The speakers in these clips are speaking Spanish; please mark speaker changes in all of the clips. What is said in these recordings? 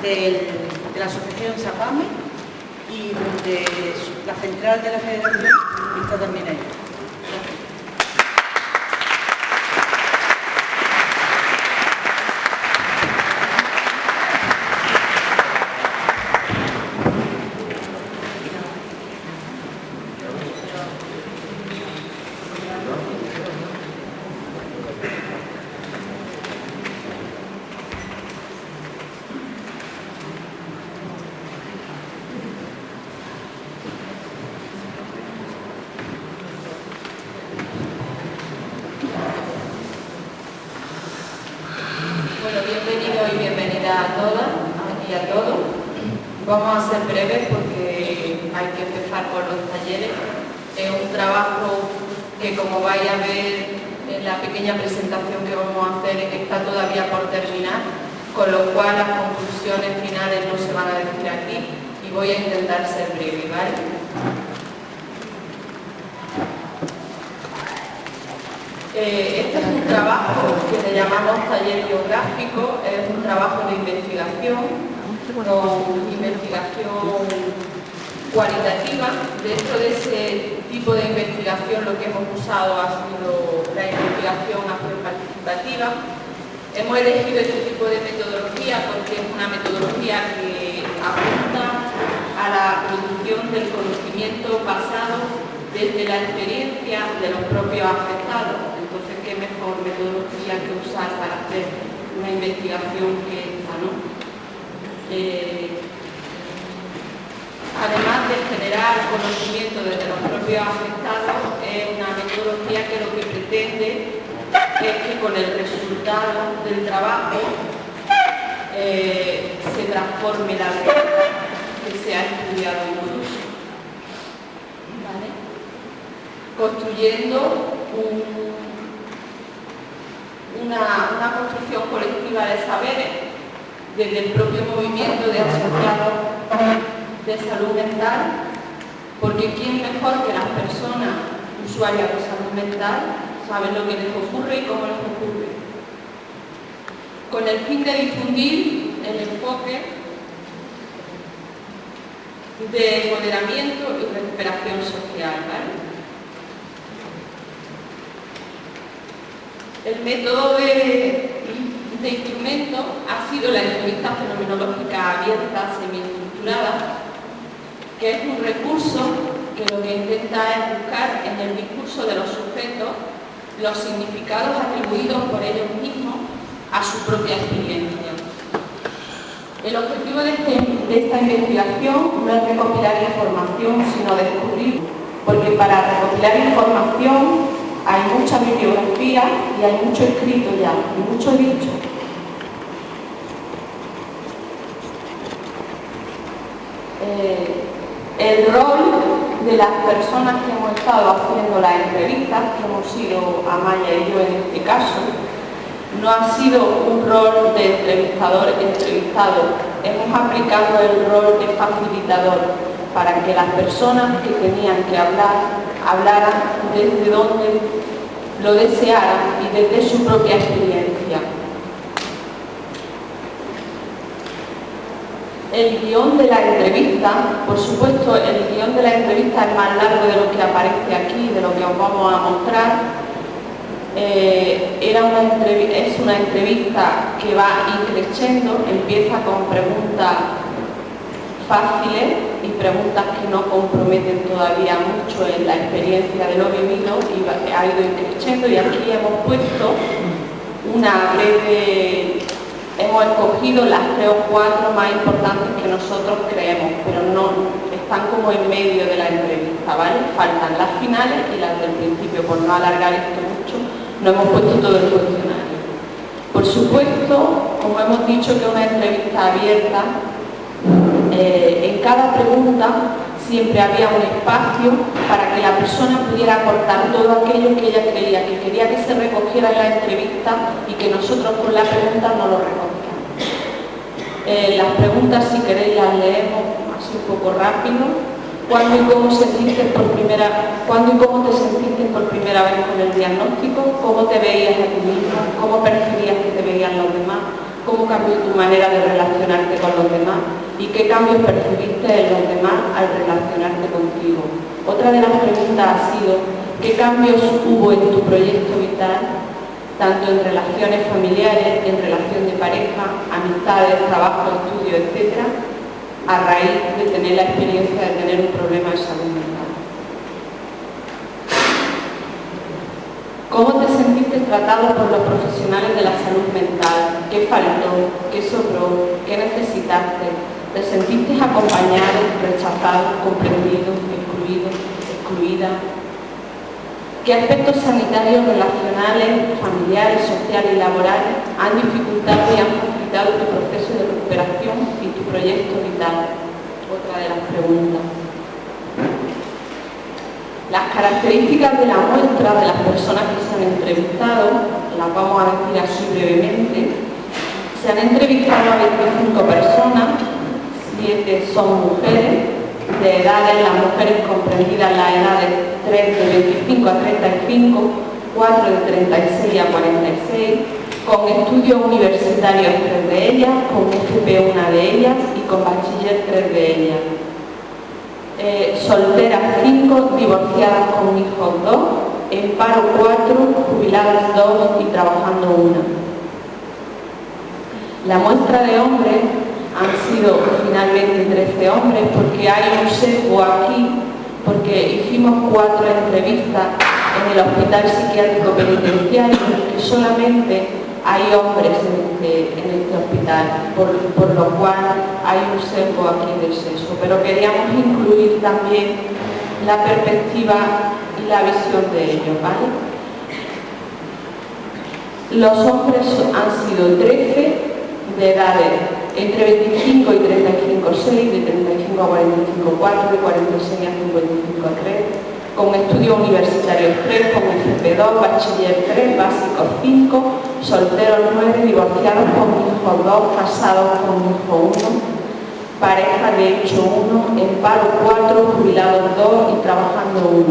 Speaker 1: de la asociación SAPAME y donde la central de la federación está también ahí.
Speaker 2: Vamos a ser breves porque hay que empezar por los talleres. Es un trabajo que, como vais a ver en la pequeña presentación que vamos a hacer, está todavía por terminar, con lo cual las conclusiones finales no se van a decir aquí y voy a intentar ser breve, ¿vale? Este es un trabajo que le llamamos taller biográfico, es un trabajo de investigación, con investigación cualitativa. Dentro de ese tipo de investigación lo que hemos usado ha sido la investigación acción participativa. Hemos elegido este tipo de metodología porque es una metodología que apunta a la producción del conocimiento basado desde la experiencia de los propios afectados. Entonces, ¿qué mejor metodología que usar para hacer una investigación que esta, ¿no? Además de generar conocimiento desde los propios afectados, es una metodología que lo que pretende es que con el resultado del trabajo se transforme la realidad que se ha estudiado incluso, ¿vale? Construyendo una construcción colectiva de saberes desde el propio movimiento de asociados de salud mental, porque ¿quién mejor que las personas usuarias de salud mental saben lo que les ocurre y cómo les ocurre? Con el fin de difundir el enfoque de empoderamiento y recuperación social, ¿vale? El método de instrumento ha sido la entrevista fenomenológica abierta, semi-estructurada, que es un recurso que lo que intenta es buscar en el discurso de los sujetos los significados atribuidos por ellos mismos a su propia experiencia. El objetivo de esta investigación no es recopilar información, sino descubrir, porque para recopilar información hay mucha bibliografía y hay mucho escrito ya, y mucho dicho. El rol de las personas que hemos estado haciendo las entrevistas, que hemos sido Amaya y yo en este caso, no ha sido un rol de entrevistado. Hemos aplicado el rol de facilitador para que las personas que tenían que hablaran desde donde lo desearan y desde su propia experiencia. El guión de la entrevista, por supuesto, el guión de la entrevista es más largo de lo que aparece aquí, de lo que os vamos a mostrar. Es una entrevista que va increciendo, empieza con preguntas fáciles y preguntas que no comprometen todavía mucho en la experiencia de lo vivido y ha ido increciendo, y aquí hemos puesto una breve... Hemos escogido las 3 o 4 más importantes que nosotros creemos, pero no están como en medio de la entrevista, ¿vale? Faltan las finales y las del principio. Por no alargar esto mucho, no hemos puesto todo el cuestionario. Por supuesto, como hemos dicho que es una entrevista abierta, en cada pregunta siempre había un espacio para que la persona pudiera aportar todo aquello que ella creía, que quería que se recogiera en la entrevista y que nosotros con la pregunta no lo recogíamos. Las preguntas, si queréis, las leemos así un poco rápido. ¿Cuándo y cómo te sentiste por primera vez con el diagnóstico? ¿Cómo te veías a ti mismo? ¿Cómo percibías que te veían los demás? ¿Cómo cambió tu manera de relacionarte con los demás? y qué cambios percibiste en los demás al relacionarte contigo. Otra de las preguntas ha sido qué cambios hubo en tu proyecto vital, tanto en relaciones familiares, en relación de pareja, amistades, trabajo, estudio, etc., a raíz de tener la experiencia de tener un problema de salud mental. ¿Cómo te sentiste tratado por los profesionales de la salud mental? ¿Qué faltó? ¿Qué sobró? ¿Qué necesitaste? ¿Te sentiste acompañado, rechazado, comprendido, excluido, excluida? ¿Qué aspectos sanitarios, relacionales, familiares, sociales y laborales han dificultado y han facilitado tu proceso de recuperación y tu proyecto vital? Otra de las preguntas. Las características de la muestra de las personas que se han entrevistado, las vamos a decir así brevemente. Se han entrevistado a 25 personas, 7 son mujeres, de edades, las mujeres comprendidas las edades 3 de 25 a 35, 4 de 36 a 46, con estudios universitarios 3 de ellas, con FP 1 de ellas y con bachiller 3 de ellas. Solteras 5, divorciadas con hijos 2, en paro 4, jubiladas 2 y trabajando 1. La muestra de hombres han sido finalmente 13 hombres porque hay un sesgo aquí, porque hicimos 4 entrevistas en el hospital psiquiátrico penitenciario que solamente hay hombres en este hospital, por lo cual hay un sesgo aquí del sexo, pero queríamos incluir también la perspectiva y la visión de ellos, ¿vale? Los hombres han sido 13 de edades entre 25 y 35, 6, de 35 a 45, 4, de 46 a 55, 3, con estudios universitarios 3, con FP2, bachiller 3, básicos 5, solteros 9, divorciados con hijos 2, casados con hijo 1, pareja de hecho 1, en paro 4, jubilados 2 y trabajando 1.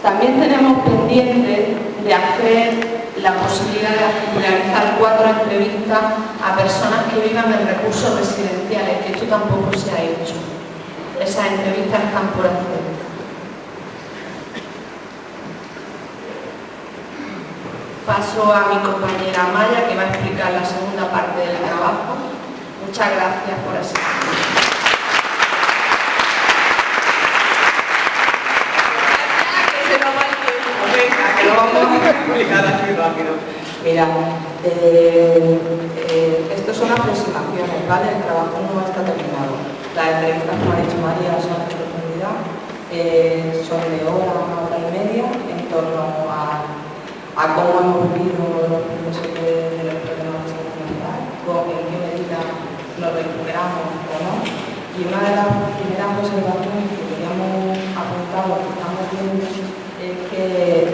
Speaker 2: También tenemos pendiente de hacer la posibilidad de realizar 4 entrevistas a personas que vivan en recursos residenciales, que esto tampoco se ha hecho. Esas entrevistas están por hacer. Paso a mi compañera Maya, que va a explicar la segunda parte del trabajo. Muchas gracias por asistir.
Speaker 3: Que lo vamos a explicar así rápido. Mira, esto son aproximaciones, ¿vale? El trabajo no está terminado. Las entrevistas, como ha dicho María, son de profundidad, son de hora y media, en torno a cómo hemos vivido los procesos de los problemas de salud mental, en qué medida nos recuperamos o no. Y una de las primeras observaciones que queríamos apuntar, lo que estamos viendo, es que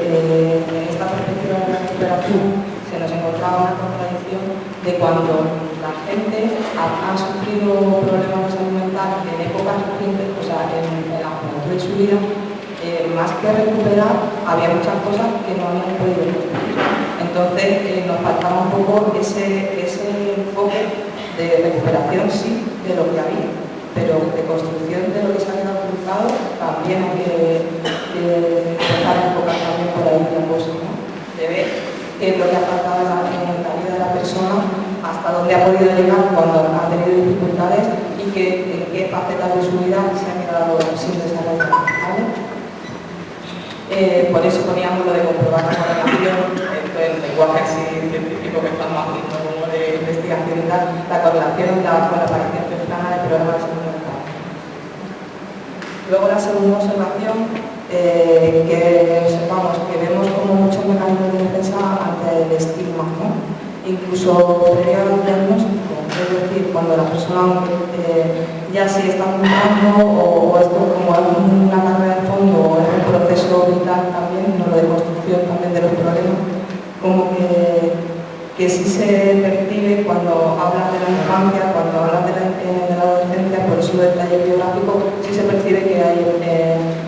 Speaker 3: en esta perspectiva de la recuperación se nos encontraba una contradicción de cuando la gente ha sufrido problemas de salud mental en épocas recientes, o sea, en la juventud de su vida, más que recuperar, había muchas cosas que no habían podido recuperar. Entonces nos faltaba un poco ese enfoque de recuperación, sí, de lo que había, pero de construcción de lo que se ha quedado cruzado también hay que empezar a enfocar también por ahí la cosa, ¿no? De ver qué es lo que ha faltado en la vida de la persona, hasta dónde ha podido llegar cuando ha tenido dificultades y en qué facetas de su vida se ha quedado sin desarrollar, ¿vale? Por eso poníamos lo de comprobar la correlación, el lenguaje así científico que estamos haciendo como de investigación y tal, la correlación con la aparición temprana de problemas de salud mental. Luego la segunda observación, que observamos que vemos como muchos mecanismos de defensa ante el estigma, ¿no? Incluso previo al diagnóstico, es decir, cuando la persona ya sí está funcionando o esto como una carrera de fondo o es un proceso vital también, no lo de construcción también de los problemas, como que sí se percibe cuando hablan de la infancia, cuando hablan de la adolescencia, por eso del taller biográfico, sí se percibe que hay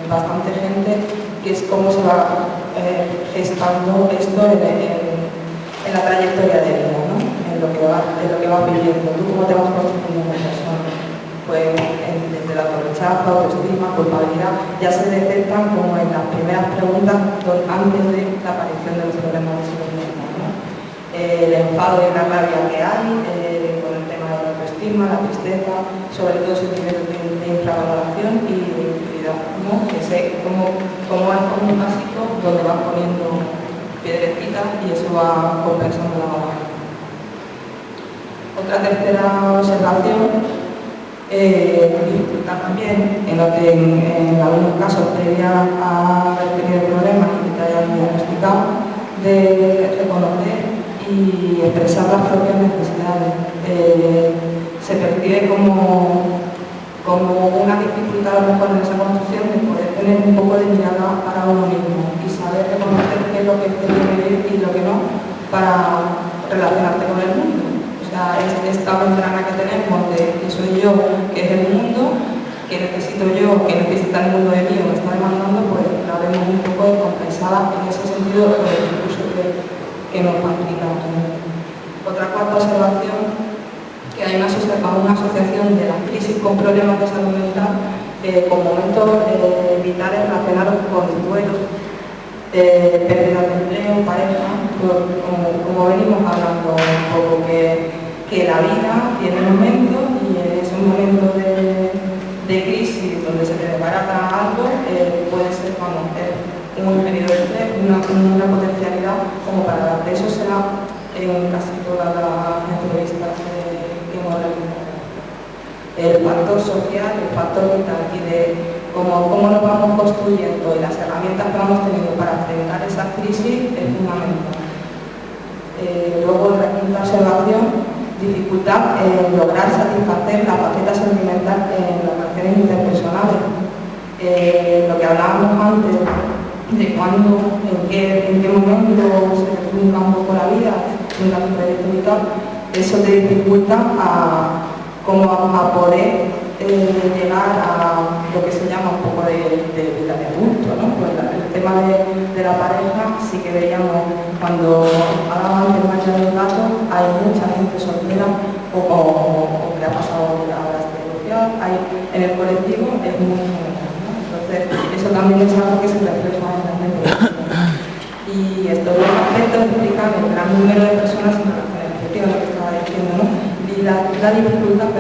Speaker 3: bastante gente que es cómo se va gestando esto en la trayectoria de vida, ¿no? lo que vas viviendo, tú cómo te vas construyendo como persona. Pues desde la autorechazo, autoestima, culpabilidad, ya se detectan como en las primeras preguntas antes de la aparición de los problemas de salud mental, ¿no? El enfado y la rabia que hay con el tema de la autoestima, la tristeza, sobre todo sentimientos de infravaloración y de inferioridad, ¿no? Que sé cómo es como un pasito donde van poniendo piedrecitas y eso va compensando la balanza. Otra tercera observación, dificultad también en algunos casos previa a haber tenido problemas y que te hayan diagnosticado, de reconocer y expresar las propias necesidades. Se percibe como una dificultad a lo mejor en esa construcción de poder tener un poco de mirada para uno mismo y saber reconocer qué es lo que te tiene que vivir y lo que no para relacionarte con el mundo. O sea, esta ventana que tenemos de que soy yo, que es el mundo, que necesito yo, que necesita el mundo de mí o me está demandando, pues la vemos un poco descompensada en ese sentido con el discurso que nos facilita. Otra cuarta observación, que hay una asociación de las crisis con problemas de salud mental con momentos vitales relacionados con duelos, pérdida de empleo, pareja, como venimos hablando un poco, que la vida tiene momentos y en ese momento de crisis donde se te desbarata algo puede ser un periodo de estrés, una potencialidad como para darte. Eso será en casi todas las entrevistas que hemos realizado. El factor social, el factor vital y de cómo nos vamos construyendo y las herramientas que vamos teniendo para enfrentar esa crisis es fundamental. Luego, la quinta observación, dificultad en lograr satisfacer la faceta sentimental en las relaciones interpersonales. Lo que hablábamos antes de cuándo, en qué momento se trunca un poco la vida, trunca tu proyecto vital, eso te dificulta a poder llegar a lo que se llama un poco de vida de adulto, ¿no? Pues el tema de la pareja sí que veíamos cuando hablaban del macho del gato, hay mucha gente soltera o que ha pasado la divorciada, en el colectivo es muy general, ¿no? Entonces eso también es algo que se refleja en la mente. Y estos dos aspectos explican el gran número de personas en relaciones afectivas, lo que estaba diciendo, ¿no? Y la dificultad,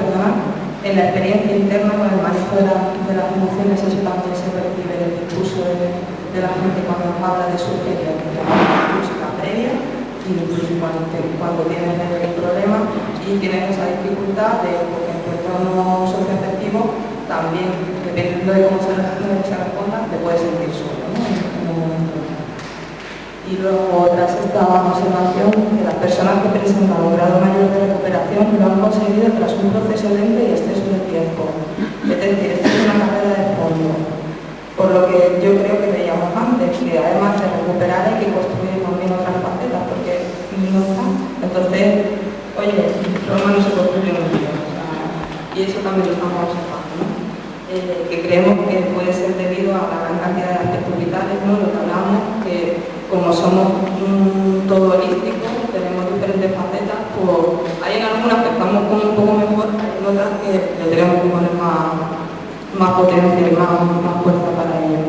Speaker 3: en la experiencia interna con el manejo de las emociones, eso también se percibe en el discurso de la gente cuando nos habla de su experiencia, incluso la previa, incluso cuando tienes el problema y tienes esa dificultad porque en tu entorno socioafectivo también, dependiendo de cómo se responda, te puedes sentir solo, ¿no? En un momento. Y luego, tras esta observación, que las personas que presentan un grado mayor de recuperación lo han conseguido tras un proceso lento y exceso de tiempo. Es decir, esto es una carrera de fondo. Por lo que yo creo que veíamos antes, que además de recuperar hay que construir también otras facetas, porque no está. Entonces, oye, Roma no se construye en un día. Y eso también lo estamos observando, ¿no? Que creemos que puede ser debido a la gran cantidad de aspectos vitales, ¿no? Lo que hablamos, que como somos todo holístico, tenemos diferentes facetas, pues hay en algunas que estamos como un poco mejor, hay en otras que le tenemos que poner más potencia y más fuerza para ello.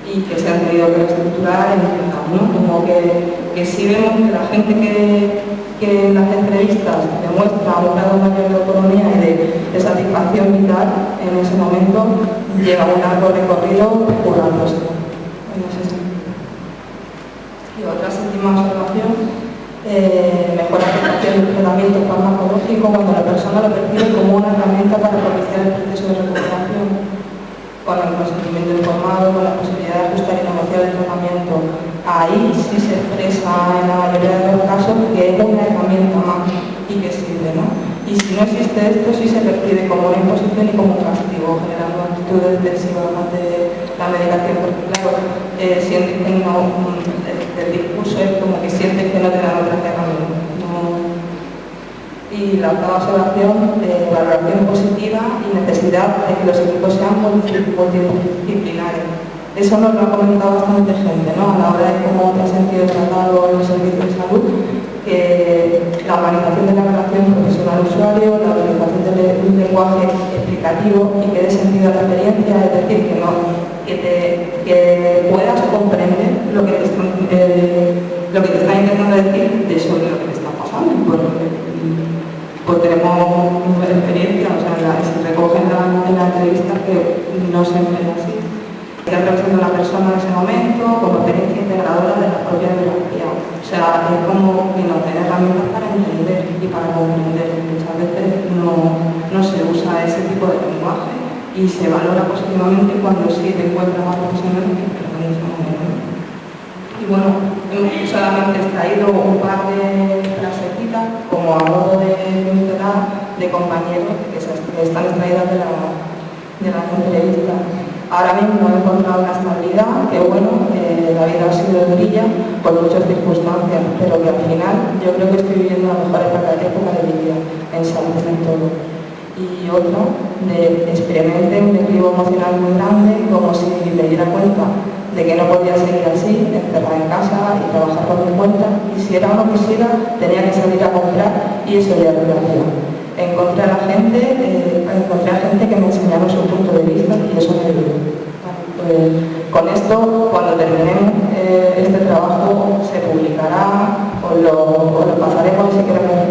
Speaker 3: Y que se han tenido que reestructurar en ciertas, ¿no? Como que sí vemos que la gente que en las entrevistas demuestra un grado mayor de autonomía y de satisfacción vital, en ese momento lleva un largo recorrido curándose. Y otra séptima observación, mejor aplicación del tratamiento farmacológico cuando la persona lo percibe como una herramienta para propiciar el proceso de recuperación, con el consentimiento informado, con la posibilidad de ajustar y negociar el tratamiento. Ahí sí se expresa en la mayoría de los casos que es una herramienta más y que sirve, ¿no? Y si no existe esto, sí se percibe como una imposición y como un castigo, generando actitudes defensivas ante la medicación, porque claro, sienten que el discurso es como que sienten que no te dan otras herramientas. No. Y la octava observación, valoración positiva y necesidad de que los equipos sean multidisciplinares. Eso nos lo ha comentado bastante gente, ¿no? A la hora de cómo te has sentido tratado en los servicios de salud, que la organización de la relación lenguaje explicativo y que dé sentido a la experiencia, es decir, que puedas comprender lo que te está intentando decir sobre lo que te está pasando. Pues tenemos experiencia, o sea, se recoge en la entrevista que no siempre es así. Está representando a la persona en ese momento como experiencia integradora de la propia biografía. O sea, es como que nos tiene herramientas para entender y para comprender. Muchas veces no se usa ese tipo de lenguaje y se valora positivamente cuando sí te encuentras más profesionales que en ese momento. Y bueno, hemos solamente extraído un par de frasecitas como a modo de pincelar de compañeros que están extraídas de la entrevista. Ahora mismo he encontrado una estabilidad que bueno, la vida ha sido brilla por muchas circunstancias, pero que al final yo creo que estoy viviendo la mejor época de mi vida, en salud en todo. Y otro, experimenté un declive emocional muy grande, como si me diera cuenta de que no podía seguir así, encerrada en casa y trabajar por mi cuenta, y si era o no quisiera, tenía que salir a comprar y eso ya lo hacía. Encontré a gente que me enseñaron su punto de vista y eso me ayudó. Pues, con esto, cuando terminemos este trabajo, se publicará, os lo pasaremos si queremos